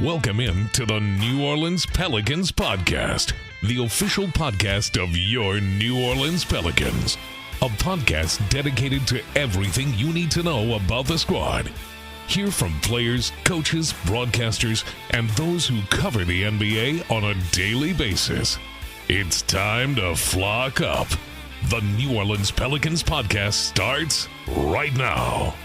Welcome in to the New Orleans Pelicans Podcast, the official podcast of your New Orleans Pelicans. A podcast dedicated to everything you need to know about the squad. Hear from players, coaches, broadcasters, and those who cover the NBA on a daily basis. It's time to flock up. The New Orleans Pelicans Podcast starts right now.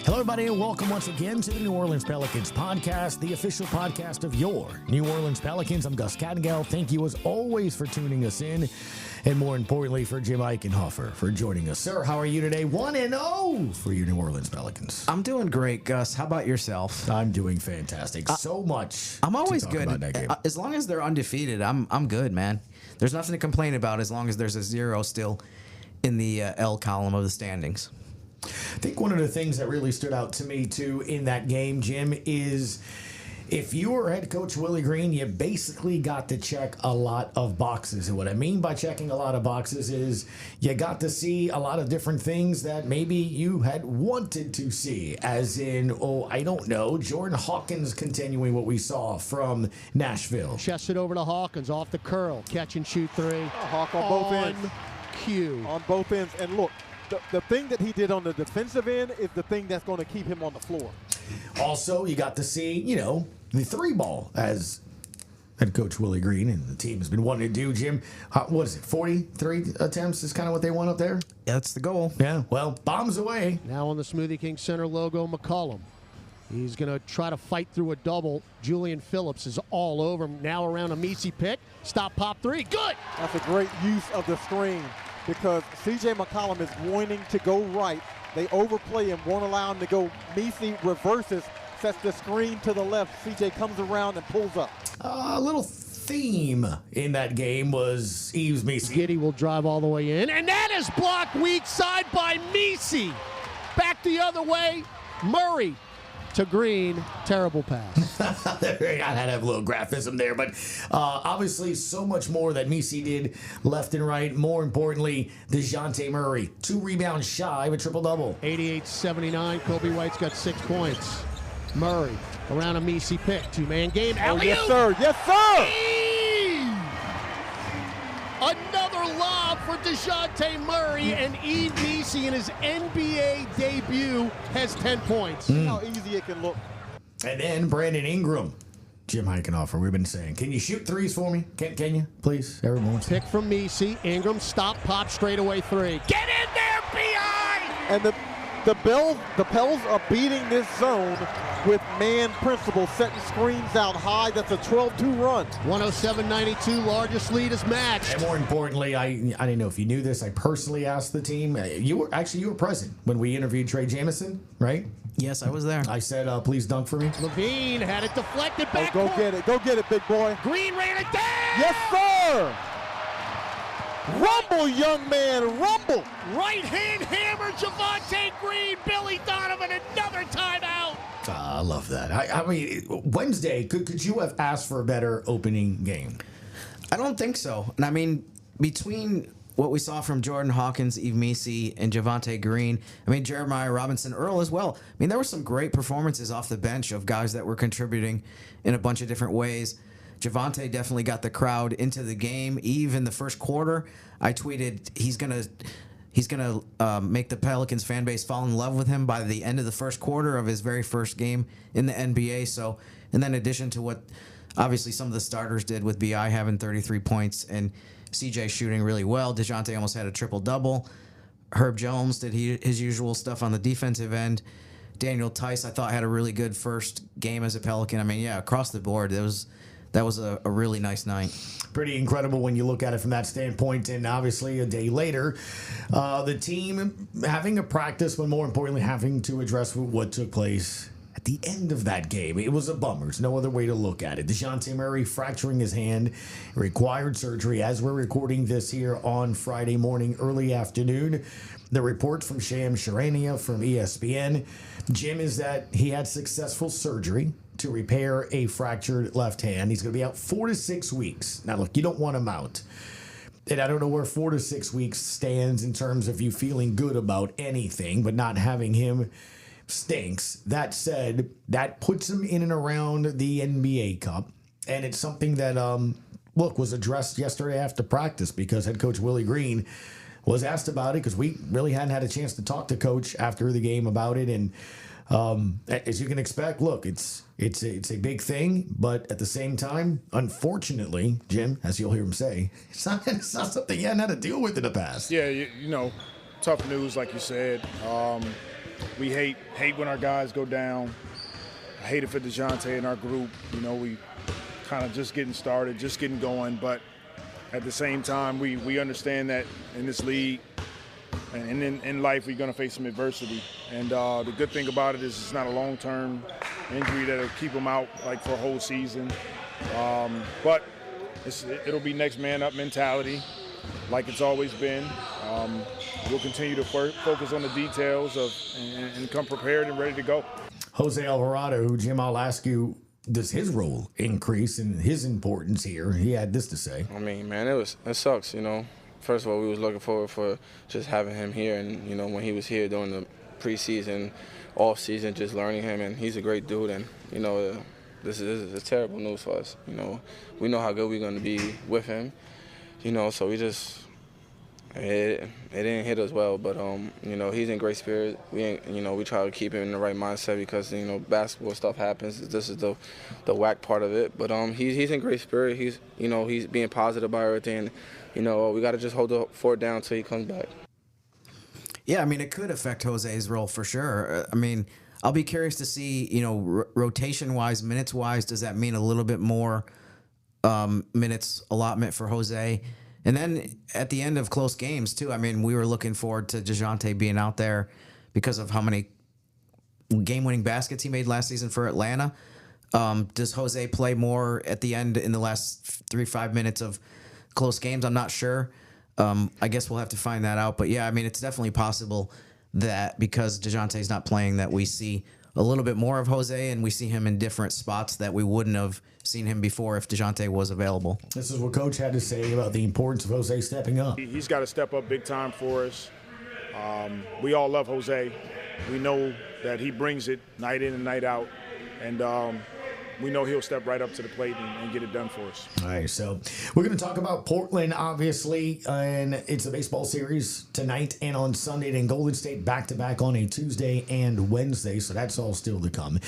Hello, everybody, and welcome once again to the New Orleans Pelicans Podcast, the official podcast of your New Orleans Pelicans. I'm Gus Kattengell. Thank you, as always, for tuning us in, and more importantly, for Jim Eichenhofer for joining us. Sir, how are you today? 1-0 for your New Orleans Pelicans. I'm doing great, Gus. How about yourself? I'm doing fantastic. So much. I'm always to talk good. about that game. As long as they're undefeated, I'm good, man. There's nothing to complain about as long as there's a 0 still in the L column of the standings. I think one of the things that really stood out to me, too, in that game, Jim, is if you were head coach Willie Green, you basically got to check a lot of boxes. And what I mean by checking a lot of boxes is you got to see a lot of different things that maybe you had wanted to see, as in, I don't know, Jordan Hawkins continuing what we saw from Nashville. Chest it over to Hawkins, off the curl, catch and shoot three. Hawk on both ends. Cue. On both ends. And look, the thing that he did on the defensive end is the thing that's going to keep him on the floor. Also, you got to see, the three ball, as head coach Willie Green and the team has been wanting to do, Jim. What is it, 43 attempts is kind of what they want up there? Yeah, that's the goal. Yeah, well, bombs away. Now on the Smoothie King Center logo, McCollum. He's going to try to fight through a double. Julian Phillips is all over him. Now around a Messi pick. Stop, pop, three. Good! That's a great use of the screen because C.J. McCollum is wanting to go right. They overplay him, won't allow him to go. Messi reverses, sets the screen to the left. C.J. comes around and pulls up. A little theme in that game was Yves Messi. Giddy will drive all the way in. And that is blocked weak side by Messi. Back the other way. Murray to Green. Terrible pass. I had to have a little graphism there, but obviously so much more that Messi did left and right. More importantly, DeJounte Murray, 2 rebounds shy of a triple-double. 88-79. Kobe White's got 6 points. Murray around a Messi pick. 2-man game. Alley-oop. Yes, sir. Yes, sir. Another lob for DeJounte Murray, and Yves Messi in his NBA debut has 10 points. See how easy it can look. And then Brandon Ingram. Jim Eichenhofer, we've been saying, can you shoot threes for me? Can you, please? Everyone. Pick from Messi. Ingram, stop, pop, straightaway three. Get in there, behind! And the Pels are beating this zone with man principle, setting screens out high. That's a 12-2 run. 107-92, largest lead is matched. And more importantly, I didn't know if you knew this. I personally asked the team. You were present when we interviewed Trey Jamison, right? Yes, I was there. I said, please dunk for me. Levine had it deflected back. Go get it. Go get it, big boy. Green ran it down. Yes, sir. Rumble, young man, rumble. Right hand hammer, Javonte Green. Billy Donovan, another timeout. I love that. I mean, Wednesday, could you have asked for a better opening game? I don't think so. And I mean, between what we saw from Jordan Hawkins, Yves Messi, and Javonte Green, I mean, Jeremiah Robinson Earl as well. I mean, there were some great performances off the bench of guys that were contributing in a bunch of different ways. Javonte definitely got the crowd into the game. Yves in the first quarter, I tweeted he's gonna make the Pelicans fan base fall in love with him by the end of the first quarter of his very first game in the NBA. So, and then in addition to what obviously some of the starters did with BI having 33 points and CJ shooting really well, DeJounte almost had a triple-double. Herb Jones did his usual stuff on the defensive end. Daniel Tice, I thought, had a really good first game as a Pelican. I mean, yeah, across the board, that was a really nice night. Pretty incredible when you look at it from that standpoint. And obviously a day later, the team having a practice, but more importantly, having to address what took place at the end of that game. It was a bummer. There's no other way to look at it. DeJounte Murray fracturing his hand, required surgery as we're recording this here on Friday morning, early afternoon. The report from Shams Charania from ESPN, Jim, is that he had successful surgery to repair a fractured left hand. He's going to be out 4 to 6 weeks. Now, look, you don't want him out. And I don't know where 4 to 6 weeks stands in terms of you feeling good about anything, but not having him stinks. That said, that puts him in and around the NBA Cup. And it's something that, was addressed yesterday after practice because head coach Willie Green was asked about it because we really hadn't had a chance to talk to Coach after the game about it. And as you can expect, look, it's a big thing, but at the same time, unfortunately, Jim, as you'll hear him say, it's not something you hadn't had to deal with in the past. Yeah, tough news, like you said. We hate when our guys go down. I hate it for DeJounte and our group. We kind of just getting started, just getting going, but at the same time, we understand that in this league and in life, we're going to face some adversity. And the good thing about it is it's not a long-term injury that'll keep him out like for a whole season. But it'll be next man up mentality, like it's always been. We'll continue to focus on the details and come prepared and ready to go. Jose Alvarado, who, Jim, I'll ask you, does his role increase in his importance here? He had this to say. I mean, man, it sucks, First of all, we was looking forward for just having him here, and when he was here during the preseason, off season, just learning him, and he's a great dude, and this is terrible news for us. We know how good we're going to be with him, so we just it didn't hit us well, but he's in great spirit. We try to keep him in the right mindset because basketball stuff happens. This is the whack part of it, but he's in great spirit. He's being positive about everything. We got to just hold the fort down until he comes back. Yeah, I mean, it could affect Jose's role for sure. I mean, I'll be curious to see, rotation-wise, minutes-wise, does that mean a little bit more minutes allotment for Jose? And then at the end of close games, too, I mean, we were looking forward to DeJounte being out there because of how many game-winning baskets he made last season for Atlanta. Does Jose play more at the end in the last 3-5 minutes of close games? I'm not sure. I guess we'll have to find that out. But, yeah, I mean, it's definitely possible that because DeJounte's not playing that we see a little bit more of Jose and we see him in different spots that we wouldn't have seen him before if DeJounte was available. This is what Coach had to say about the importance of Jose stepping up. He's got to step up big time for us. We all love Jose. We know that he brings it night in and night out. And we know he'll step right up to the plate and get it done for us. All right, so we're going to talk about Portland, obviously, and it's a baseball series tonight and on Sunday, and Golden State back-to-back on a Tuesday and Wednesday, so that's all still to come.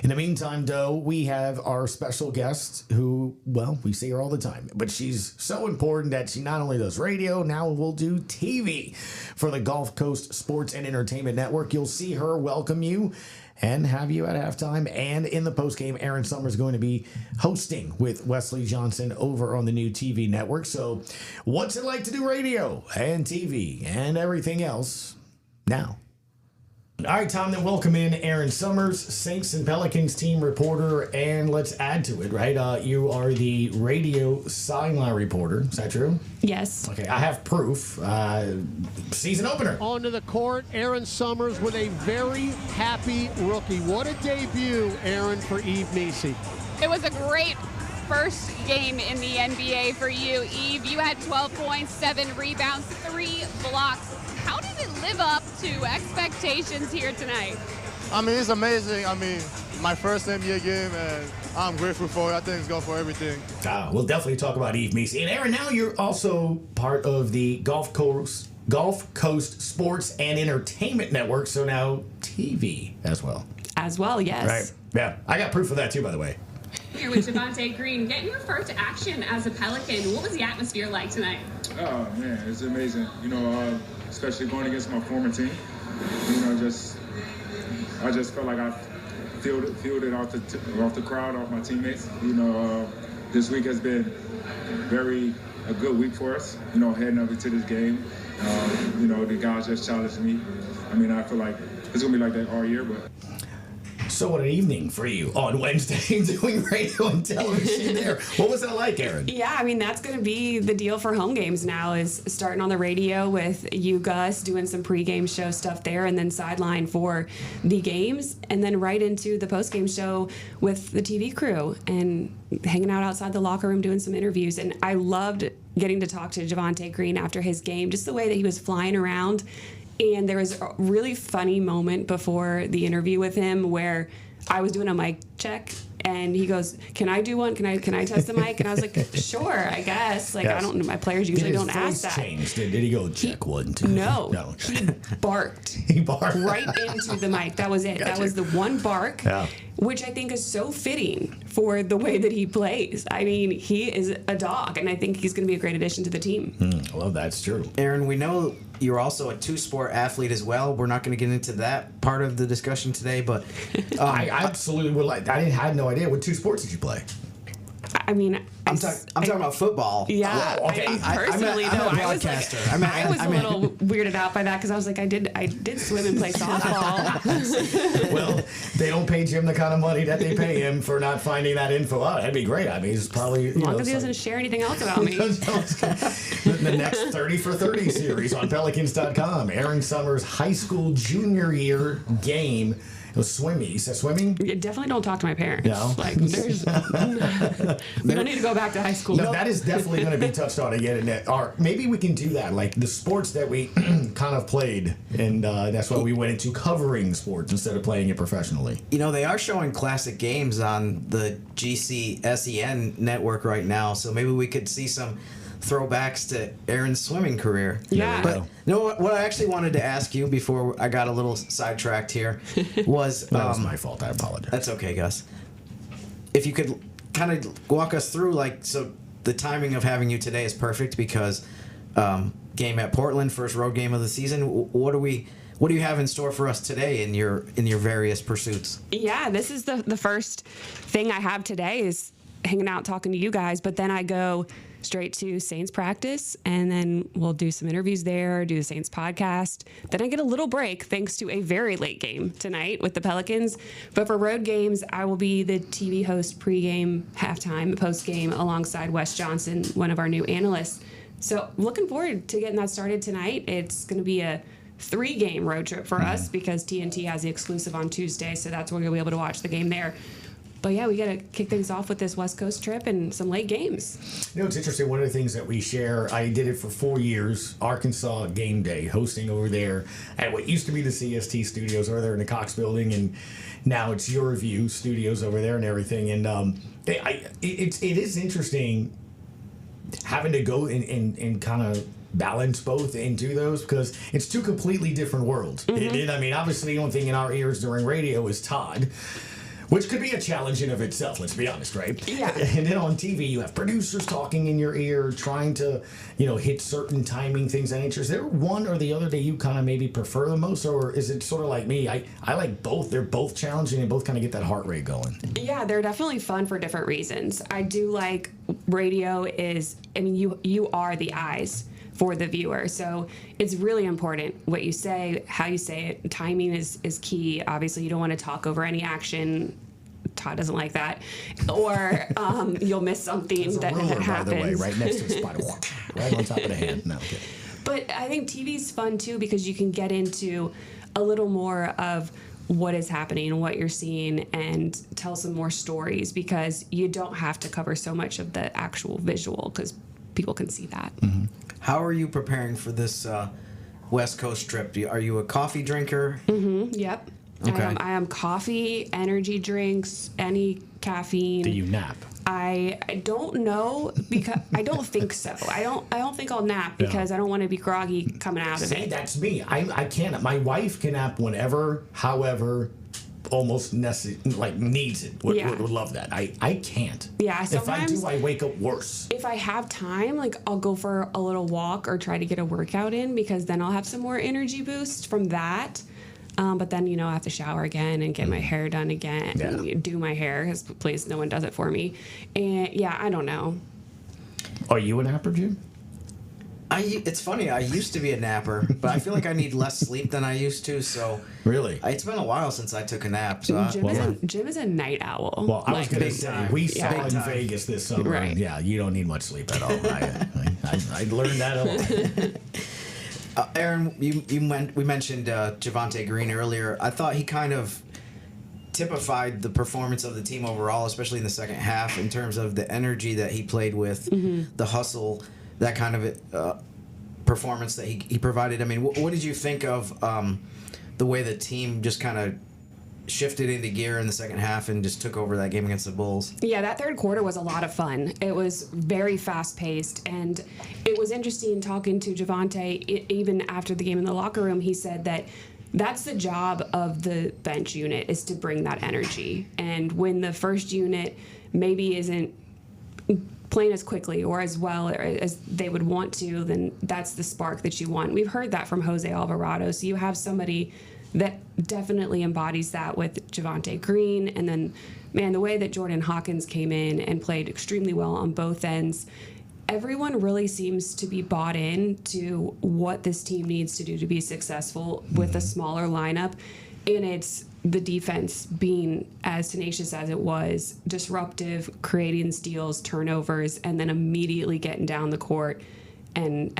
In the meantime, though, we have our special guest who, well, we see her all the time, but she's so important that she not only does radio, now will do TV for the Gulf Coast Sports and Entertainment Network. You'll see her welcome you and have you at halftime. And in the postgame, Erin Summers is going to be hosting with Wesley Johnson over on the new TV network. So what's it like to do radio and TV and everything else now? All right, Tom, then welcome in Erin Summers, Saints and Pelicans team reporter, and let's add to it, right? You are the radio sideline reporter. Is that true? Yes. Okay, I have proof. Season opener. Onto the court, Erin Summers with a very happy rookie. What a debut, Erin, for Eve Messi. It was a great first game in the NBA for you, Eve. You had 12 points, 7 rebounds, 3 blocks. How did it live up to expectations here tonight? I mean, it's amazing. I mean, my first NBA game, and I'm grateful for it. I think it's good for everything. We'll definitely talk about Eve Messi. And Erin, now you're also part of the Gulf Coast Sports and Entertainment Network, so now TV as well. As well, yes. Right. Yeah, I got proof of that too, by the way. Here with Javonte Green, getting your first action as a Pelican. What was the atmosphere like tonight? Oh man, it's amazing. Especially going against my former team. I just felt like I fielded it off the crowd, off my teammates. This week has been a good week for us. Heading up into this game. The guys just challenged me. I mean, I feel like it's gonna be like that all year, but. So what an evening for you on Wednesday doing radio and television there. What was that like, Erin? Yeah, I mean, that's going to be the deal for home games now is starting on the radio with you, Gus, doing some pregame show stuff there and then sideline for the games and then right into the postgame show with the TV crew and hanging out outside the locker room doing some interviews. And I loved getting to talk to Javonte Green after his game, just the way that he was flying around. And there was a really funny moment before the interview with him where I was doing a mic check and he goes, "Can I do one? Can I test the mic?" And I was like, "Sure, I guess." Like, yes. I don't know. My players usually don't ask that. Changed. Did he go check 1, 2? No. He barked. He barked right into the mic. That was it. Gotcha. That was the one bark. Yeah. Which I think is so fitting for the way that he plays. I mean, he is a dog, and I think he's going to be a great addition to the team. I love that. It's true. Erin, we know you're also a 2-sport athlete as well. We're not going to get into that part of the discussion today, but I absolutely would like. I had no idea. What 2 sports did you play? I mean, I'm talking about football. Yeah, okay. Personally, I'm a I was a little weirded out by that because I was like, I did swim and play softball. Well, they don't pay Jim the kind of money that they pay him for not finding that info out. That'd be great. I mean, it's probably as long as he doesn't share anything else about me. The next 30 for 30 series on Pelicans.com. Erin Summers' high school junior year game. It was swimming. You said swimming? You definitely don't talk to my parents. No. Like, we don't need to go back to high school. No, that is definitely going to be touched on again. Or maybe we can do that, like the sports that we kind of played, and that's why we went into covering sports instead of playing it professionally. You know, they are showing classic games on the GCSEN network right now, so maybe we could see some throwbacks to Erin's swimming career. Yeah. But you know what I actually wanted to ask you before I got a little sidetracked here was... that was my fault. I apologize. That's okay, Gus. If you could kind of walk us through, like, so the timing of having you today is perfect because game at Portland, first road game of the season. What do you have in store for us today in your various pursuits? Yeah, this is the first thing I have today is hanging out talking to you guys, but then I go straight to Saints practice, and then we'll do some interviews there, do the Saints podcast. Then I get a little break thanks to a very late game tonight with the Pelicans. But for road games, I will be the TV host pregame, halftime, postgame alongside Wes Johnson, one of our new analysts. So looking forward to getting that started tonight. It's going to be a 3-game road trip for us because TNT has the exclusive on Tuesday, so that's where you'll be able to watch the game there. But yeah, we got to kick things off with this West Coast trip and some late games. You know, it's interesting. One of the things that we share, I did it for 4 years, Arkansas Game Day, hosting over there at what used to be the CST studios over there in the Cox building, and now it's Your View studios over there and everything. And it is interesting having to go and kind of balance both into those because it's 2 completely different worlds. I mean, obviously, the only thing in our ears during radio is Todd, which could be a challenge in of itself, let's be honest, right? Yeah. And then on TV, you have producers talking in your ear, trying to, hit certain timing things and nature. Is there one or the other that you kind of maybe prefer the most, or is it sort of like me? I like both. They're both challenging and both kind of get that heart rate going. Yeah, they're definitely fun for different reasons. I do like radio you are the eyes for the viewer. So it's really important what you say, how you say it. Timing is key. Obviously, you don't want to talk over any action. Todd doesn't like that. Or you'll miss something that ruler, happens. By the way, right next to a spider, right on top of the hand. No, okay. But I think TV's fun, too, because you can get into a little more of what is happening and what you're seeing and tell some more stories because you don't have to cover so much of the actual visual because people can see that. Mm-hmm. How are you preparing for this West Coast trip? Are you a coffee drinker? Yep. Okay. I am coffee, energy drinks, any caffeine. Do you nap? I don't know because I don't think so. I don't think I'll nap because I don't want to be groggy coming out of it. That's me. I can't. My wife can nap whenever, however, almost needs it. Would love that. I can't. Yeah. If I do, I wake up worse. If I have time, I'll go for a little walk or try to get a workout in because then I'll have some more energy boost from that. But then, I have to shower again and get my hair done again, and do my hair because please, no one does it for me. And I don't know. Are you a napper, Jim? It's funny. I used to be a napper, but I feel like I need less sleep than I used to. So really, it's been a while since I took a nap. So Jim is a night owl. Well, I was going to say we saw in Vegas this summer. Right. And you don't need much sleep at all. I learned that a lot. Erin, we mentioned Javonte Green earlier. I thought he kind of typified the performance of the team overall, especially in the second half, in terms of the energy that he played with, the hustle. that kind of performance that he provided. I mean, what did you think of the way the team just kind of shifted into gear in the second half and just took over that game against the Bulls? Yeah, that third quarter was a lot of fun. It was very fast-paced, and it was interesting talking to Javonte. Even after the game in the locker room, he said that that's the job of the bench unit, is to bring that energy. And when the first unit maybe isn't playing as quickly or as well as they would want to, then that's the spark that you want. We've heard that from Jose Alvarado. So you have somebody that definitely embodies that with Javonte Green. And then, man, the way that Jordan Hawkins came in and played extremely well on both ends, everyone really seems to be bought in to what this team needs to do to be successful with a smaller lineup. And it's the defense being as tenacious as it was, disruptive, creating steals, turnovers, and then immediately getting down the court and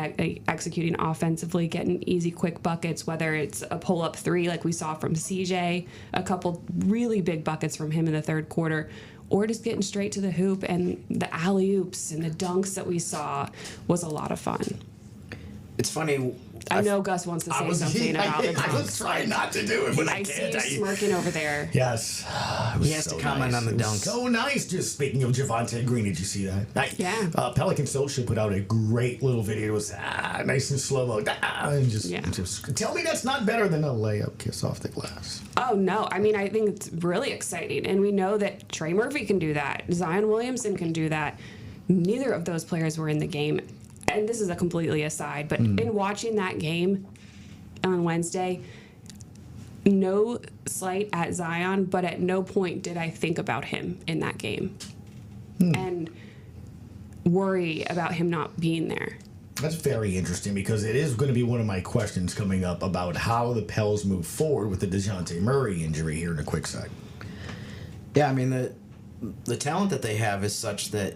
executing offensively, getting easy, quick buckets, whether it's a pull-up three like we saw from CJ, a couple really big buckets from him in the third quarter, or just getting straight to the hoop. And the alley-oops and the dunks that we saw was a lot of fun. It's funny. I know Gus wants to say something about the dunks. I was trying not to do it, but I can't. I see you smirking over there. Yes. He has to comment on the dunks. So nice. Just speaking of Javonte Green, did you see that? Yeah. Pelican Social put out a great little video. It was nice and slow-mo. And just tell me that's not better than a layup kiss off the glass. Oh, no. I mean, I think it's really exciting. And we know that Trey Murphy can do that. Zion Williamson can do that. Neither of those players were in the game. And this is a completely aside, but in watching that game on Wednesday, no slight at Zion, but at no point did I think about him in that game and worry about him not being there. That's very interesting, because it is going to be one of my questions coming up about how the Pels move forward with the DeJounte Murray injury here in a quick sec. Yeah, I mean, the talent that they have is such that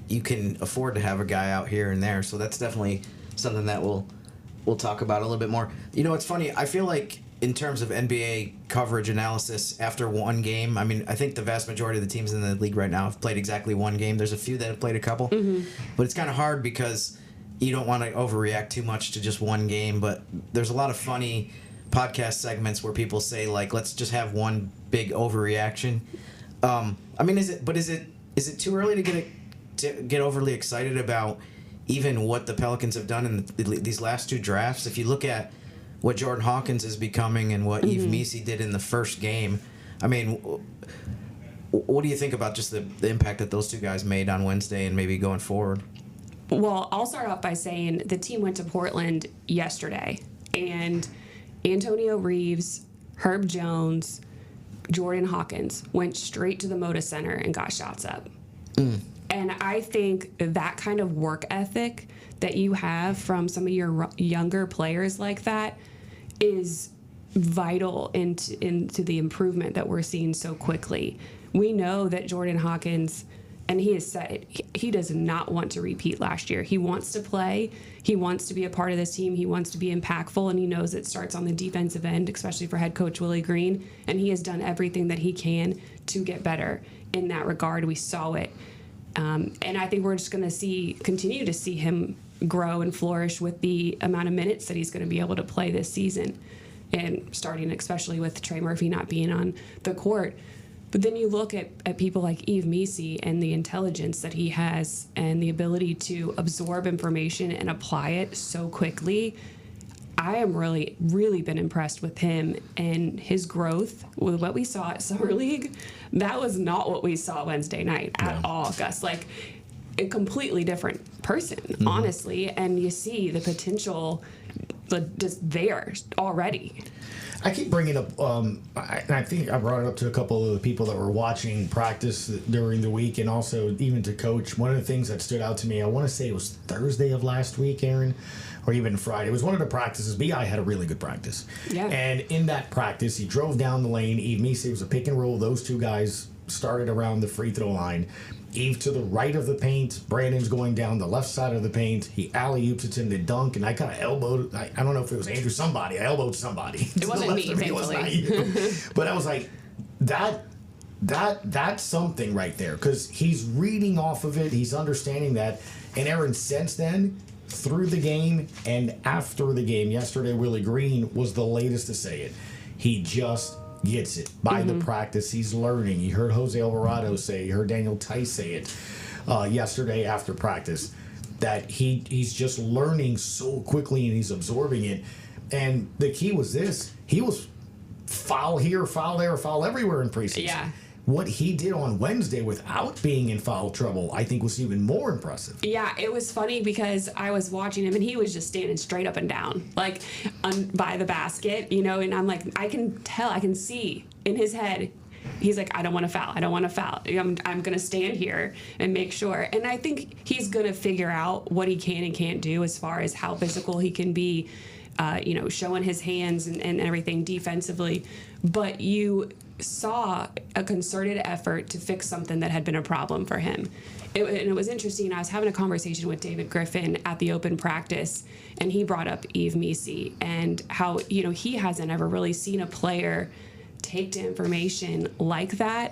you can afford to have a guy out here and there. So that's definitely something that we'll talk about a little bit more. You know, it's funny. I feel like in terms of NBA coverage analysis after one game, I mean, I think the vast majority of the teams in the league right now have played exactly one game. There's a few that have played a couple. But it's kind of hard because you don't want to overreact too much to just one game. But there's a lot of funny podcast segments where people say, like, let's just have one big overreaction. I mean, is it too early to get overly excited about even what the Pelicans have done in these last two drafts? If you look at what Jordan Hawkins is becoming and what Yves Missi did in the first game, I mean, what do you think about just the impact that those two guys made on Wednesday and maybe going forward? Well, I'll start off by saying the team went to Portland yesterday, and Antonio Reeves, Herb Jones, Jordan Hawkins went straight to the Moda Center and got shots up. And I think that kind of work ethic that you have from some of your younger players like that is vital into the improvement that we're seeing so quickly. We know that Jordan Hawkins, and he has said it, he does not want to repeat last year. He wants to play. He wants to be a part of this team. He wants to be impactful, and he knows it starts on the defensive end, especially for head coach Willie Green, and he has done everything that he can to get better in that regard. We saw it. And I think we're just going to continue to see him grow and flourish with the amount of minutes that he's going to be able to play this season, and starting especially with Trey Murphy not being on the court. But then you look at people like Yves Missi and the intelligence that he has and the ability to absorb information and apply it so quickly. I am really, really been impressed with him and his growth with what we saw at Summer League. That was not what we saw Wednesday night at all, Gus. Like, a completely different person, honestly. And you see the potential just there already. I keep bringing up, and I think I brought it up to a couple of the people that were watching practice during the week, and also even to coach. One of the things that stood out to me, I want to say it was Thursday of last week, Erin, or even Friday. It was one of the practices. B.I. had a really good practice. Yeah. And in that practice, he drove down the lane. Yves Missi was a pick and roll. Those two guys started around the free throw line. Yves to the right of the paint. Brandon's going down the left side of the paint. He alley-oops it in the dunk, and I kind of elbowed. I don't know if it was Andrew somebody. I elbowed somebody. It wasn't me, thankfully. It was not you. But I was like, that's something right there, because he's reading off of it. He's understanding that And Erin, since then, through the game and after the game, yesterday, Willie Green was the latest to say it. He just gets it by the practice. He's learning. You heard Jose Alvarado say, you heard Daniel Tice say it yesterday after practice, that he's just learning so quickly and he's absorbing it. And the key was this. He was foul here, foul there, foul everywhere in preseason. Yeah. What he did on Wednesday without being in foul trouble, I think, was even more impressive. Yeah, it was funny because I was watching him and he was just standing straight up and down, like by the basket, you know, and I'm like, I can tell, I can see in his head, he's like, I don't want to foul. I don't want to foul. I'm going to stand here and make sure. And I think he's going to figure out what he can and can't do as far as how physical he can be, you know, showing his hands and everything defensively. But you saw a concerted effort to fix something that had been a problem for him. And it was interesting. I was having a conversation with David Griffin at the open practice, and he brought up Yves Missi and how, you know, he hasn't ever really seen a player take to information like that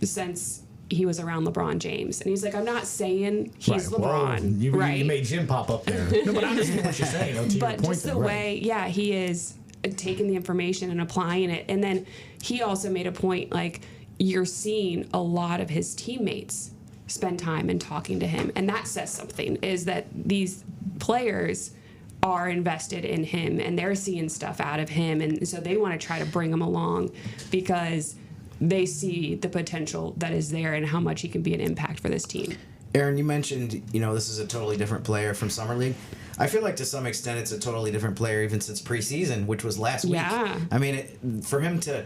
since he was around LeBron James. And he's like, I'm not saying he's LeBron. Whoa. You made Jim pop up there. No, but I understand what you're saying. To but your point just the way, he is taking the information and applying it. And then he also made a point, like, you're seeing a lot of his teammates spend time and talking to him. And that says something, is that these players are invested in him and they're seeing stuff out of him. And so they want to try to bring him along because they see the potential that is there and how much he can be an impact for this team. Erin, you mentioned, you know, this is a totally different player from Summer League. I feel like to some extent it's a totally different player even since preseason, which was last week. Yeah. I mean, for him to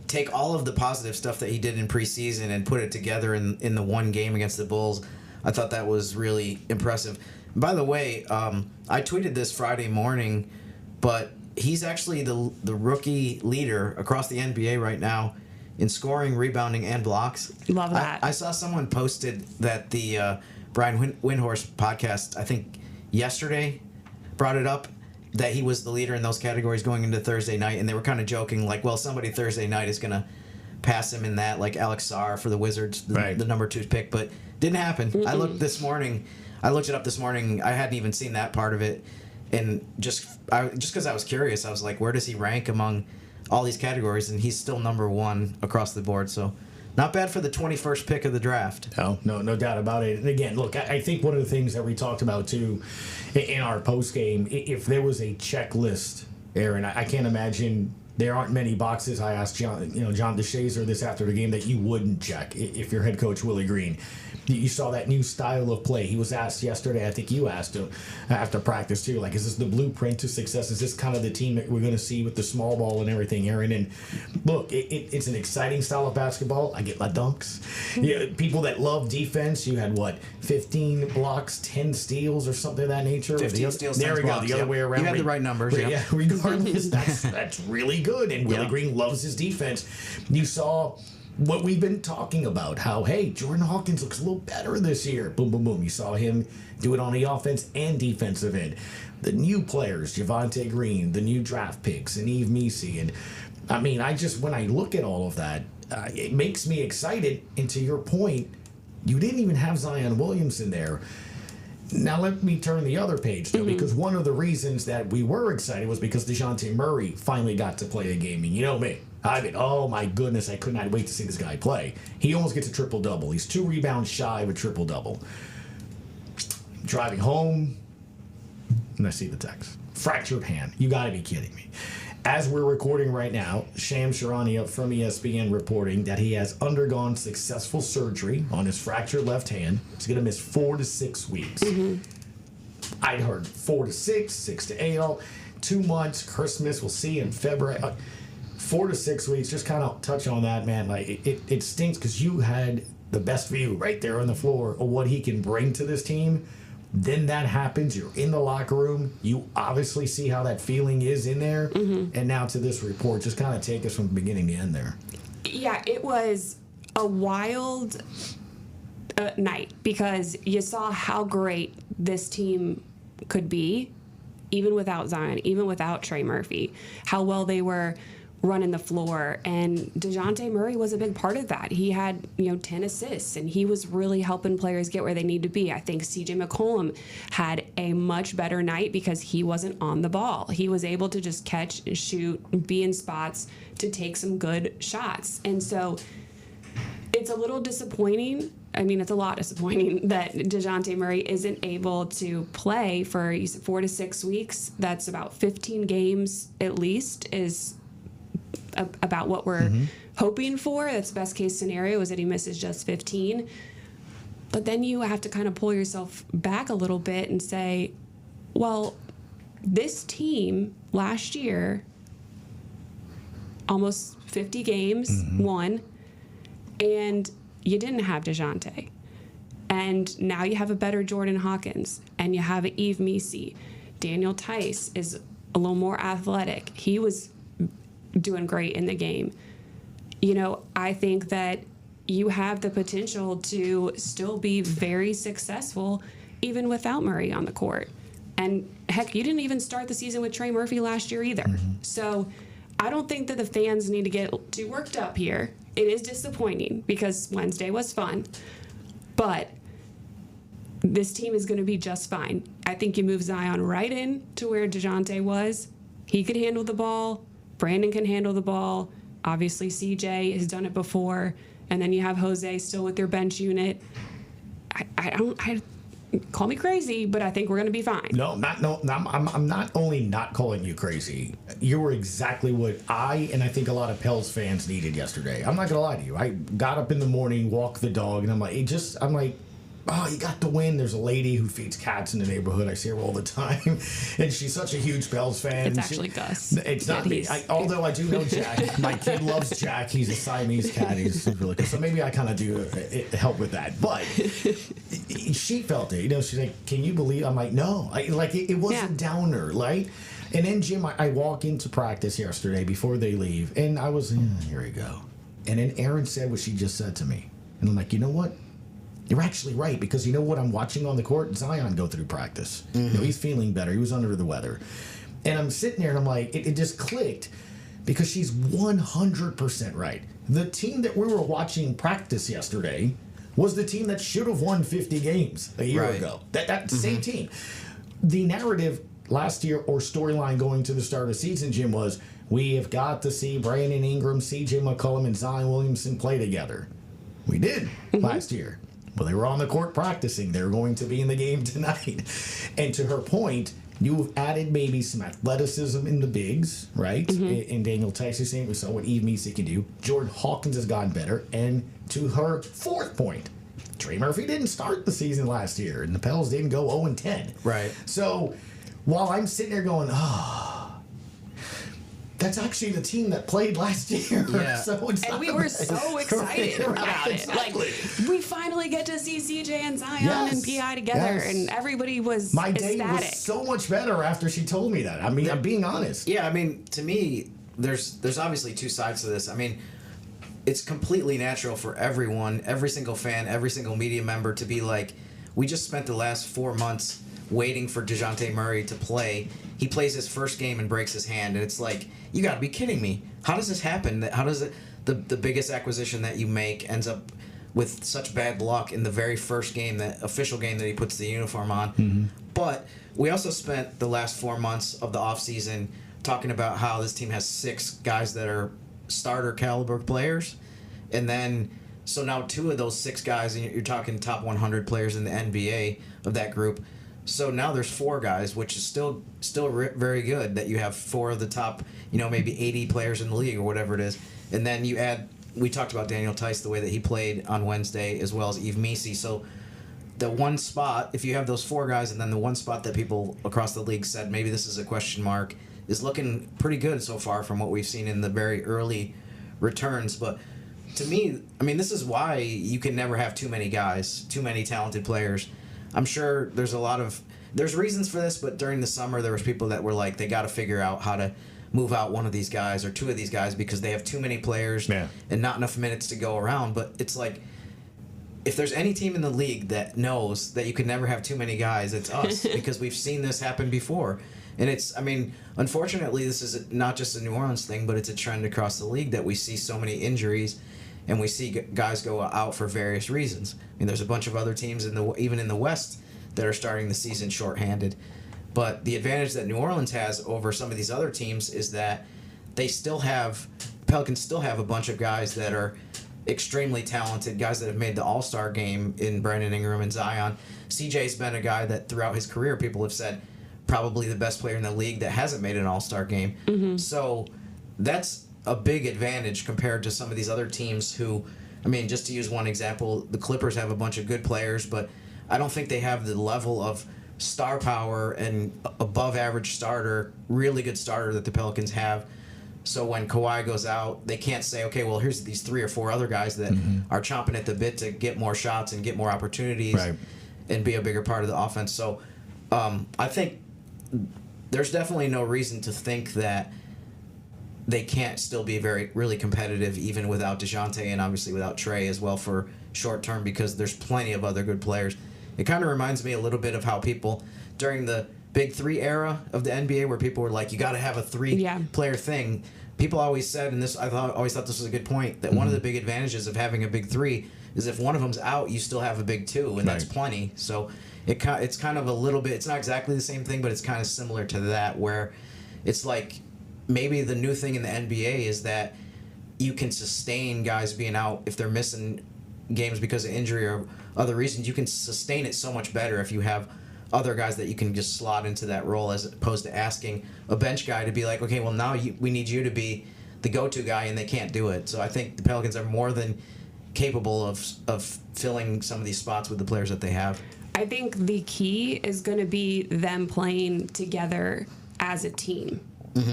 take all of the positive stuff that he did in preseason and put it together in the one game against the Bulls, I thought that was really impressive. By the way, I tweeted this Friday morning, but he's actually the rookie leader across the NBA right now in scoring, rebounding, and blocks. Love that. I saw someone posted that the Brian Windhorst podcast, I think yesterday, brought it up that he was the leader in those categories going into Thursday night, and they were kind of joking, like, well, somebody Thursday night is going to pass him in that, like Alex Sarr for the Wizards, the number 2 pick, but didn't happen. I looked it up this morning. I hadn't even seen that part of it, and just because I was curious, I was like, where does he rank among all these categories? And he's still number 1 across the board, so not bad for the 21st pick of the draft. No doubt about it. And again, look, I think one of the things that we talked about too in our post game, if there was a checklist, Erin, I can't imagine there aren't many boxes. I asked John DeShazer this after the game that you wouldn't check if you're head coach Willie Green. You saw that new style of play. He was asked yesterday, I think you asked him after practice too, like, is this the blueprint to success? Is this kind of the team that we're going to see with the small ball and everything, Erin? And look, it's an exciting style of basketball. I get my dunks. Yeah, people that love defense, you had 15 blocks, 10 steals or something of that nature? 15 steals, there we go, blocks, the other way around. You had the right numbers. Yeah, regardless, that's really good. And Willie Green loves his defense. You saw what we've been talking about, how, hey, Jordan Hawkins looks a little better this year. Boom, boom, boom. You saw him do it on the offense and defensive end. The new players, Javonte Green, the new draft picks, and Yves Missi. And, I mean, when I look at all of that, it makes me excited. And to your point, you didn't even have Zion Williamson there. Now let me turn the other page, though, because one of the reasons that we were excited was because DeJounte Murray finally got to play a game. And you know me, oh my goodness, I could not wait to see this guy play. He almost gets a triple-double. He's 2 rebounds shy of a triple-double. Driving home, and I see the text. Fractured hand. You got to be kidding me. As we're recording right now, Shams Charania from ESPN reporting that he has undergone successful surgery on his fractured left hand. He's going to miss 4 to 6 weeks. I'd heard 4 to 6, 6 to 8, 2 months, Christmas, we'll see in February. 4 to 6 weeks, just kind of touch on that, man. Like, it stinks because you had the best view right there on the floor of what he can bring to this team. Then that happens. You're in the locker room. You obviously see how that feeling is in there. And now to this report, just kind of take us from beginning to end there. Yeah, it was a wild night because you saw how great this team could be, even without Zion, even without Trey Murphy, how well they were running the floor. And DeJounte Murray was a big part of that. He had, 10 assists, and he was really helping players get where they need to be. I think CJ McCollum had a much better night because he wasn't on the ball. He was able to just catch and shoot, be in spots to take some good shots. And so it's a little disappointing. I mean, it's a lot disappointing that DeJounte Murray isn't able to play for 4 to 6 weeks. That's about 15 games at least is about what we're hoping for. That's best case scenario is that he misses just 15. But then you have to kind of pull yourself back a little bit and say, well, this team last year, almost 50 games, won, and you didn't have DeJounte. And now you have a better Jordan Hawkins, and you have Yves Missi. Daniel Tice is a little more athletic. He was doing great in the game. I think that you have the potential to still be very successful even without Murray on the court. And heck, you didn't even start the season with Trey Murphy last year either. So I don't think that the fans need to get too worked up here. It is disappointing because Wednesday was fun, but this team is going to be just fine. I think you move Zion right in to where DeJounte was. He could handle the ball. Brandon can handle the ball. Obviously, CJ has done it before. And then you have Jose still with their bench unit. I call me crazy, but I think we're going to be fine. I'm not only not calling you crazy. You were exactly what I think a lot of Pels fans needed yesterday. I'm not going to lie to you. I got up in the morning, walked the dog, and I'm like, oh, you got the win. There's a lady who feeds cats in the neighborhood. I see her all the time. And she's such a huge Pels fan. It's actually Gus. It's not me. Although I do know Jack. My kid loves Jack. He's a Siamese cat. He's really good. So maybe I kind of do help with that. But she felt it. She's like, can you believe? I'm like, no. It was a downer, right? And then, Jim, I walk into practice yesterday before they leave. And I was, here we go. And then Erin said what she just said to me. And I'm like, you know what? You're actually right, because you know what I'm watching on the court? Zion go through practice. He's feeling better. He was under the weather. And I'm sitting there and I'm like, it just clicked because she's 100% right. The team that we were watching practice yesterday was the team that should have won 50 games a year ago. That same team. The narrative last year or storyline going to the start of the season, Jim, was we have got to see Brandon Ingram, CJ McCollum, and Zion Williamson play together. We did last year. Well, they were on the court practicing. They're going to be in the game tonight. And to her point, you've added maybe some athleticism in the bigs, right? In Daniel Tice, saying we saw what Yves Missi can do. Jordan Hawkins has gotten better. And to her fourth point, Trey Murphy didn't start the season last year, and the Pels didn't go 0-10. Right. So while I'm sitting there going, that's actually the team that played last year. Yeah. So it's and we were so excited about it. Exactly. We finally get to see CJ and Zion and PI together, and everybody was My ecstatic. day was so much better after she told me that. I mean, I'm being honest. Yeah, I mean, to me, there's obviously two sides to this. I mean, it's completely natural for everyone, every single fan, every single media member to be like, we just spent the last 4 months waiting for DeJounte Murray to play. He plays his first game and breaks his hand, and it's like, you got to be kidding me. How does this happen? How does it the biggest acquisition that you make ends up with such bad luck in the very first game, that official game that he puts the uniform on? But we also spent the last 4 months of the offseason talking about how this team has 6 guys that are starter caliber players, and then so now 2 of those 6 guys, and you're talking top 100 players in the NBA of that group. So now there's 4 guys, which is still very good, that you have 4 of the top, maybe 80 players in the league or whatever it is. And then you add, we talked about Daniel Tice, the way that he played on Wednesday, as well as Yves Missi. So the one spot, if you have those 4 guys, and then the one spot that people across the league said maybe this is a question mark, is looking pretty good so far from what we've seen in the very early returns. But to me, I mean, this is why you can never have too many guys, too many talented players. I'm sure there's reasons for this, but during the summer there was people that were like, they got to figure out how to move out one of these guys or 2 of these guys because they have too many players and not enough minutes to go around. But it's like, if there's any team in the league that knows that you can never have too many guys, it's us, because we've seen this happen before. And unfortunately, this is not just a New Orleans thing, but it's a trend across the league that we see so many injuries, and we see guys go out for various reasons. I mean, there's a bunch of other teams even in the West that are starting the season shorthanded. But the advantage that New Orleans has over some of these other teams is that Pelicans still have a bunch of guys that are extremely talented, guys that have made the All-Star game in Brandon Ingram and Zion. CJ's been a guy that throughout his career people have said probably the best player in the league that hasn't made an All-Star game. Mm-hmm. So that's a big advantage compared to some of these other teams who, just to use one example, the Clippers have a bunch of good players, but I don't think they have the level of star power and above average starter, really good starter that the Pelicans have. So when Kawhi goes out, they can't say, okay, well, here's these 3 or 4 other guys that are chomping at the bit to get more shots and get more opportunities and be a bigger part of the offense. So I think there's definitely no reason to think that they can't still be really competitive even without DeJounte and obviously without Trey as well for short term, because there's plenty of other good players. It kind of reminds me a little bit of how people during the Big Three era of the NBA, where people were like, you got to have a 3-player thing. People always said, and always thought this was a good point, that one of the big advantages of having a Big Three is if one of them's out, you still have a Big Two, and that's plenty. So it's kind of a little bit, it's not exactly the same thing, but it's kind of similar to that, where it's like maybe the new thing in the NBA is that you can sustain guys being out if they're missing games because of injury or other reasons. You can sustain it so much better if you have other guys that you can just slot into that role, as opposed to asking a bench guy to be like, okay, well, now we need you to be the go-to guy, and they can't do it. So I think the Pelicans are more than capable of filling some of these spots with the players that they have. I think the key is going to be them playing together as a team,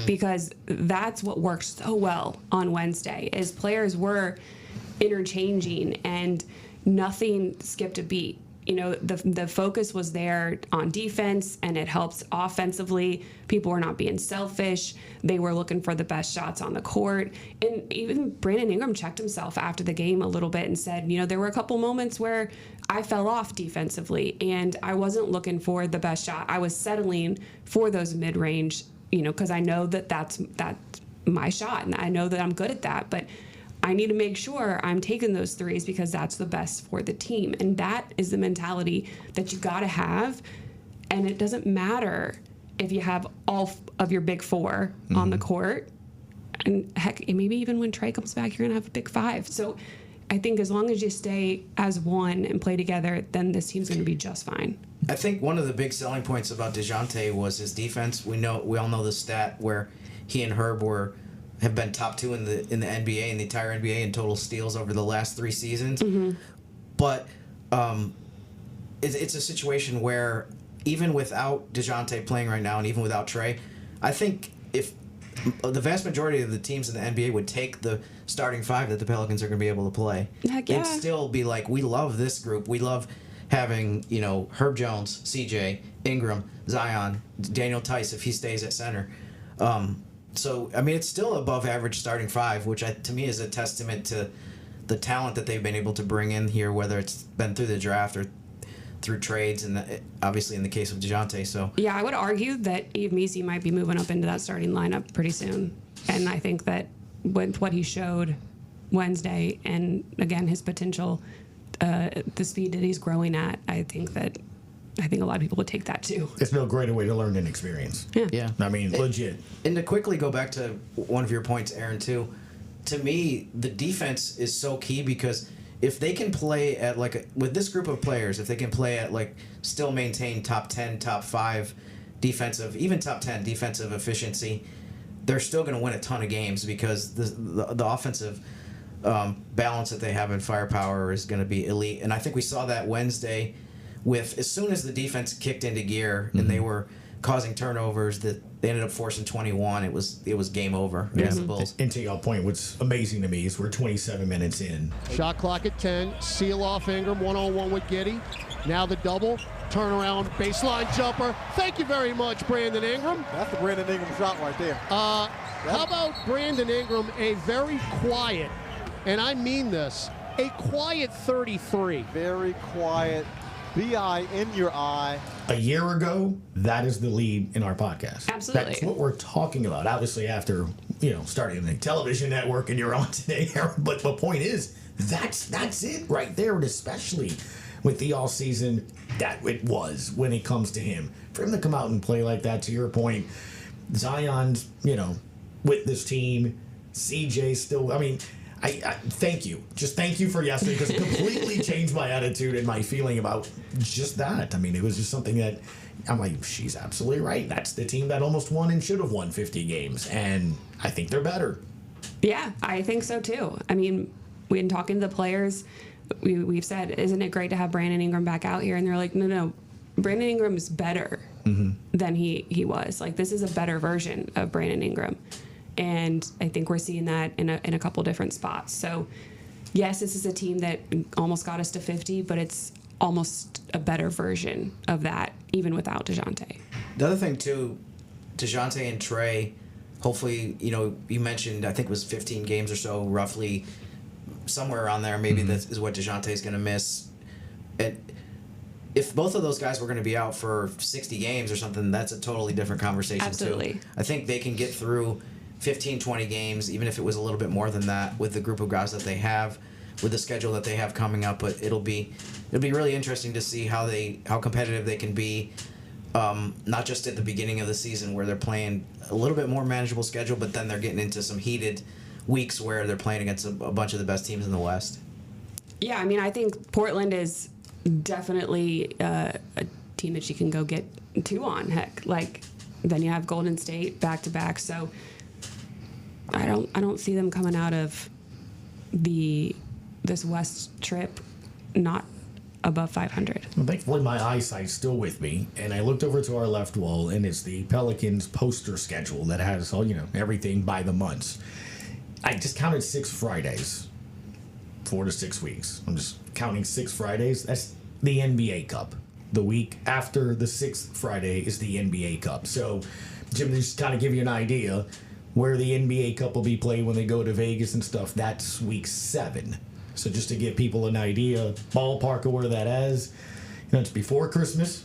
because that's what worked so well on Wednesday, is players were interchanging and nothing skipped a beat. The focus was there on defense, and it helps offensively. People were not being selfish. They were looking for the best shots on the court. And even Brandon Ingram checked himself after the game a little bit and said, there were a couple moments where I fell off defensively, and I wasn't looking for the best shot. I was settling for those mid-range, because I know that's my shot, and I know that I'm good at that. But I need to make sure I'm taking those threes because that's the best for the team. And that is the mentality that you got to have. And it doesn't matter if you have all of your big 4 on the court. And heck, maybe even when Trey comes back, you're going to have a big 5. So I think as long as you stay as one and play together, then this team's going to be just fine. I think one of the big selling points about DeJounte was his defense. We all know the stat where he and Herb have been top 2 in the NBA, in the entire NBA, in total steals over the last 3 seasons. But it's a situation where even without DeJounte playing right now, and even without Trey, I think if the vast majority of the teams in the NBA would take the starting 5 that the Pelicans are going to be able to play, they'd still be like, we love this group. We love having Herb Jones, CJ, Ingram, Zion, Daniel Tice if he stays at center. So, it's still above average starting 5, which to me is a testament to the talent that they've been able to bring in here, whether it's been through the draft or through trades, and obviously in the case of DeJounte. So yeah, I would argue that Yves Missi might be moving up into that starting lineup pretty soon. And I think that with what he showed Wednesday, and again, his potential, the speed that he's growing at, I think a lot of people would take that too. It's no greater way to learn than experience. Yeah. Legit. And to quickly go back to one of your points, Erin, too, to me, the defense is so key, because if they can play at with this group of players, if they can play at still maintain top 10, top 5 defensive, even top 10 defensive efficiency, they're still going to win a ton of games, because the offensive balance that they have in firepower is going to be elite. And I think we saw that Wednesday as soon as the defense kicked into gear and they were causing turnovers that they ended up forcing 21, it was game over against the Bulls. And to your point, what's amazing to me is we're 27 minutes in. Shot clock at 10. Seal off Ingram, 1-on-1 with Giddey. Now the double. Turnaround, baseline jumper. Thank you very much, Brandon Ingram. That's the Brandon Ingram shot right there. How about Brandon Ingram, a very quiet, and I mean this, a quiet 33. Very quiet. BI in your eye. A year ago, that is the lead in our podcast. Absolutely. That's what we're talking about. Obviously, after starting the television network and you're on today, Aaron. But the point is, that's it right there, and especially with the all season that it was when it comes to him. For him to come out and play like that, to your point, Zion's, with this team, CJ still. I mean, I thank you. Just thank you for yesterday, because it completely changed my attitude and my feeling about just that. I mean, it was just something that I'm like, she's absolutely right. That's the team that almost won and should have won 50 games, and I think they're better. Yeah, I think so too. I mean, we've been talking to the players. We've said, isn't it great to have Brandon Ingram back out here? And they're like, no, Brandon Ingram is better than he was. Like, this is a better version of Brandon Ingram. And I think we're seeing that in a couple different spots. So, yes, this is a team that almost got us to 50, but it's almost a better version of that, even without DeJounte. The other thing, too, DeJounte and Trey, hopefully, you mentioned, I think it was 15 games or so, roughly, somewhere around there. Maybe that is what DeJounte is going to miss. And if both of those guys were going to be out for 60 games or something, that's a totally different conversation, Absolutely. too. I think they can get through 15, 20 games, even if it was a little bit more than that, with the group of guys that they have, with the schedule that they have coming up. But it'll be really interesting to see how competitive they can be, not just at the beginning of the season where they're playing a little bit more manageable schedule, but then they're getting into some heated weeks where they're playing against a bunch of the best teams in the West. Yeah, I mean, I think Portland is definitely a team that you can go get 2 on. Heck, like, then you have Golden State back-to-back, so I don't see them coming out of this West trip not above 500. Well, thankfully, my eyesight's still with me, and I looked over to our left wall, and it's the Pelicans poster schedule that has all everything by the months. I just counted 6 Fridays, 4 to 6 weeks. I'm just counting 6 Fridays. That's the NBA Cup. The week after the 6th Friday is the NBA Cup. So, Jim, just kind of give you an idea where the NBA Cup will be played when they go to Vegas and stuff. That's week 7. So just to give people an idea, ballpark of where that is, it's before Christmas.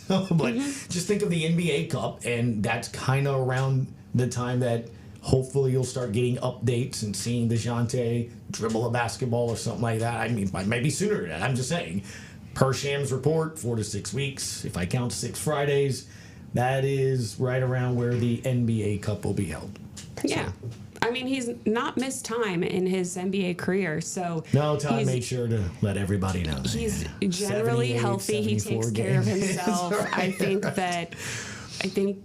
But just think of the NBA Cup, and that's kind of around the time that hopefully you'll start getting updates and seeing DeJounte dribble a basketball or something like that. I mean, maybe sooner than that. I'm just saying. Per Sham's report, 4 to 6 weeks. If I count 6 Fridays, that is right around where the NBA Cup will be held. Yeah. So. I mean, he's not missed time in his NBA career, so... No, Todd made sure to let everybody know. He's generally healthy. He takes care of himself. Right. I think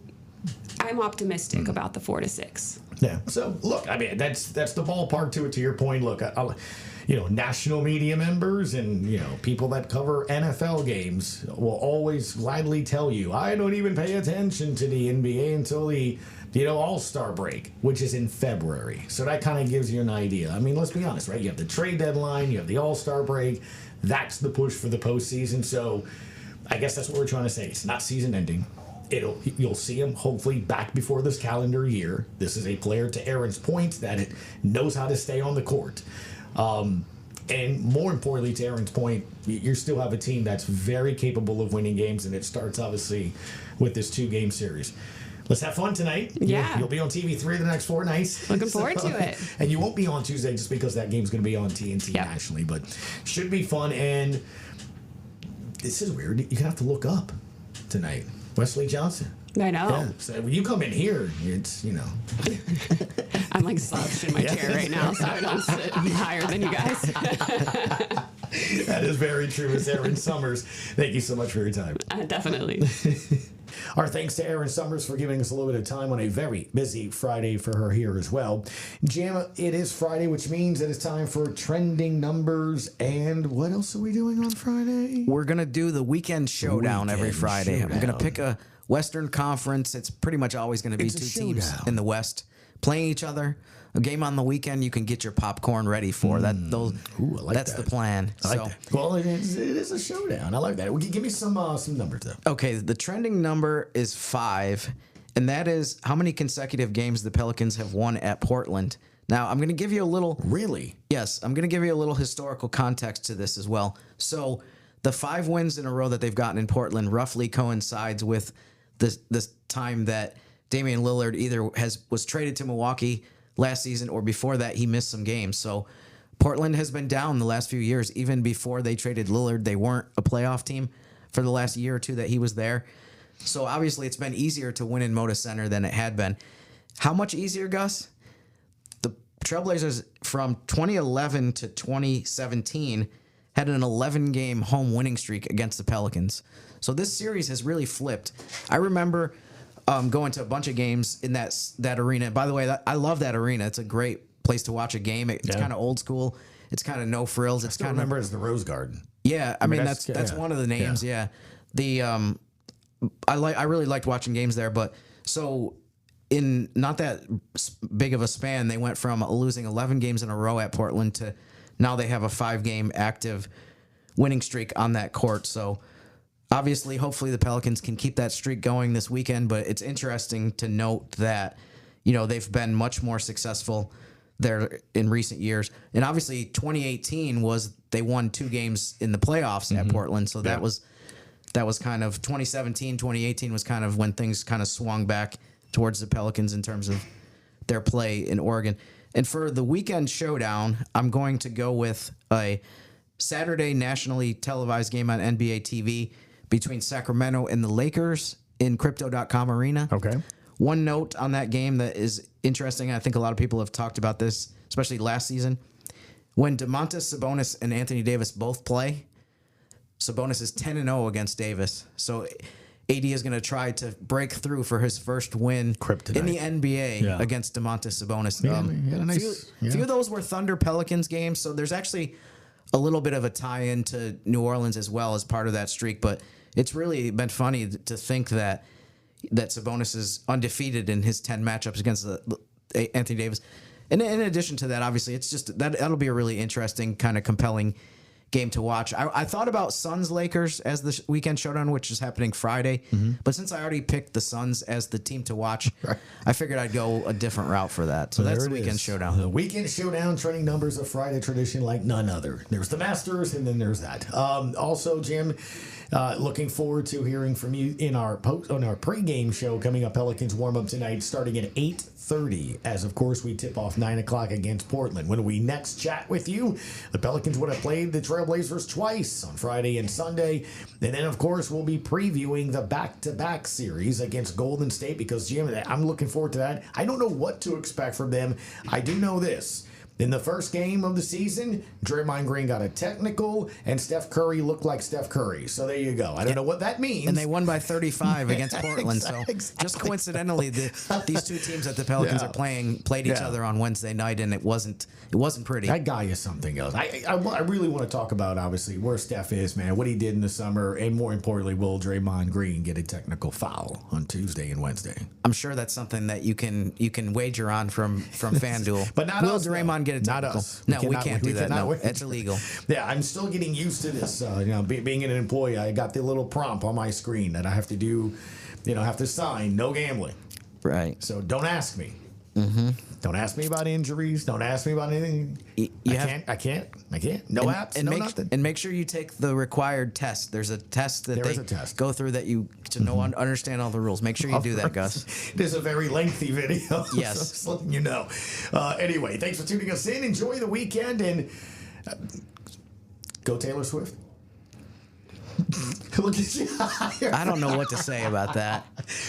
I'm optimistic about the 4 to 6. Yeah. So, look, I mean, that's the ballpark to it, to your point. Look, national media members and, people that cover NFL games will always gladly tell you, I don't even pay attention to the NBA until the All-Star break, which is in February. So that kind of gives you an idea. I mean, let's be honest, right? You have the trade deadline, you have the All-Star break. That's the push for the postseason. So I guess that's what we're trying to say. It's not season ending. You'll see him hopefully back before this calendar year. This is a player, to Erin's point, that it knows how to stay on the court. And more importantly, to Erin's point, you still have a team that's very capable of winning games, and it starts obviously with this 2-game series. Let's have fun tonight. Yeah. You'll be on TV3 the next 4 nights. Looking forward to it. And you won't be on Tuesday just because that game's going to be on TNT nationally. But should be fun. And this is weird. You're going to have to look up tonight. Wesley Johnson. I know. Yeah. So when you come in here, it's, I'm like slouched in my chair right now, so I don't sit higher than you guys. That is very true. It's Erin Summers. Thank you so much for your time. Definitely. Our thanks to Erin Summers for giving us a little bit of time on a very busy Friday for her here as well. Jim, it is Friday, which means that it's time for trending numbers. And what else are we doing on Friday? We're going to do the weekend showdown every Friday. I'm going to pick a Western Conference. It's pretty much always going to be 2 teams in the West playing each other. A game on the weekend you can get your popcorn ready for. That's the plan. I like that. Well, it is a showdown. I like that. Give me some numbers, though. Okay, the trending number is 5, and that is how many consecutive games the Pelicans have won at Portland Now, I'm going to give you a little... Really? Yes, I'm going to give you a little historical context to this as well. So the 5 wins in a row that they've gotten in Portland roughly coincides with this time that Damian Lillard either was traded to Milwaukee last season, or before that he missed some games. So Portland has been down the last few years. Even before they traded Lillard, they weren't a playoff team for the last year or two that he was there. So obviously it's been easier to win in Moda Center than it had been. How much easier, Gus? The Trailblazers from 2011 to 2017 had an 11-game home winning streak against the Pelicans. So this series has really flipped. I remember going to a bunch of games in that arena. By the way, I love that arena. It's a great place to watch a game. It's kind of old school. It's kind of no frills. It's kind of remember it's the Rose Garden. Yeah, I mean that's one of the names. Yeah, the I really liked watching games there. But so in not that big of a span, they went from losing 11 games in a row at Portland to now they have a 5-game active winning streak on that court. So obviously, hopefully the Pelicans can keep that streak going this weekend. But it's interesting to note that they've been much more successful there in recent years. And obviously 2018 they won 2 games in the playoffs at Portland. So that was kind of 2017, 2018 was kind of when things kind of swung back towards the Pelicans in terms of their play in Oregon. And for the weekend showdown, I'm going to go with a Saturday nationally televised game on NBA TV between Sacramento and the Lakers in Crypto.com Arena. Okay. One note on that game that is interesting, I think a lot of people have talked about this, especially last season. When Domantas Sabonis and Anthony Davis both play, Sabonis is 10-0 against Davis. So AD is going to try to break through for his first win in the NBA against Domantas Sabonis. A few of those were Thunder Pelicans games, so there's actually a little bit of a tie-in to New Orleans as well as part of that streak. But it's really been funny to think that Sabonis is undefeated in his 10 matchups against Anthony Davis. And in addition to that, obviously, it's just that'll be a really interesting, kind of compelling game to watch. I thought about Suns-Lakers as the weekend showdown, which is happening Friday. But since I already picked the Suns as the team to watch, I figured I'd go a different route for that. So that's the weekend showdown. The weekend showdown, trending numbers of Friday tradition like none other. There's the Masters, and then there's that. Also, Jim, looking forward to hearing from you on our pregame show coming up. Pelicans warm-up tonight starting at 8:30, as of course we tip off 9 o'clock against Portland. When we next chat with you, the Pelicans would have played the Trailblazers twice on Friday and Sunday. And then, of course, we'll be previewing the back-to-back series against Golden State because, Jim, I'm looking forward to that. I don't know what to expect from them. I do know this. In the first game of the season, Draymond Green got a technical, and Steph Curry looked like Steph Curry. So there you go. I don't know what that means. And they won by 35 against Portland. Exactly. So just coincidentally, these two teams that the Pelicans are played each other on Wednesday night, and it wasn't pretty. That guy is something else. I really want to talk about, obviously, where Steph is, man, what he did in the summer, and more importantly, will Draymond Green get a technical foul on Tuesday and Wednesday? I'm sure that's something that you can wager on from FanDuel. But not will us, Draymond get a technical? Not us. No, we can't do that. No, it's illegal. Yeah, I'm still getting used to this. Being an employee, I got the little prompt on my screen that I have to do, have to sign, no gambling. Right. So don't ask me. Don't ask me about injuries. Don't ask me about anything. I can't. No apps, no nothing. And make sure you take the required test. There's a test that they go through that you understand all the rules. Make sure you do that, Gus. This is a very lengthy video. Yes. So just letting you know. Anyway, thanks for tuning us in. Enjoy the weekend and go Taylor Swift. Look at you. I don't know what to say about that.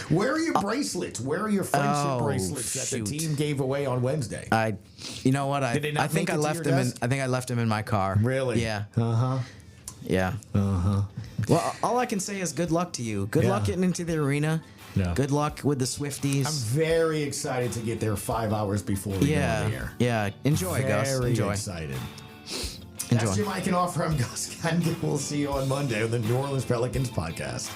Where are your bracelets? Where are your friendship bracelets that the team gave away on Wednesday? You know what? I think I left them in. I think I left them in my car. Really? Yeah. Yeah. Well, all I can say is good luck to you. Good luck getting into the arena. Yeah. Good luck with the Swifties. I'm very excited to get there 5 hours before we go on the air. Yeah. Enjoy, Gus. Enjoy. Very excited. That's Jim Eichenhofer. I'm Gus Kattengell. We'll see you on Monday on the New Orleans Pelicans Podcast.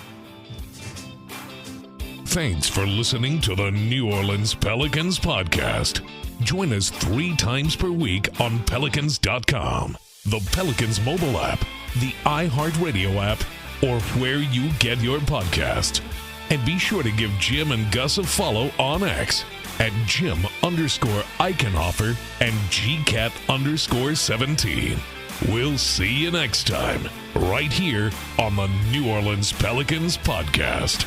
Thanks for listening to the New Orleans Pelicans Podcast. Join us 3 times per week on Pelicans.com, the Pelicans mobile app, the iHeartRadio app, or where you get your podcasts. And be sure to give Jim and Gus a follow on X at Jim @Eichenhofer and GCat_17. We'll see you next time, right here on the New Orleans Pelicans Podcast.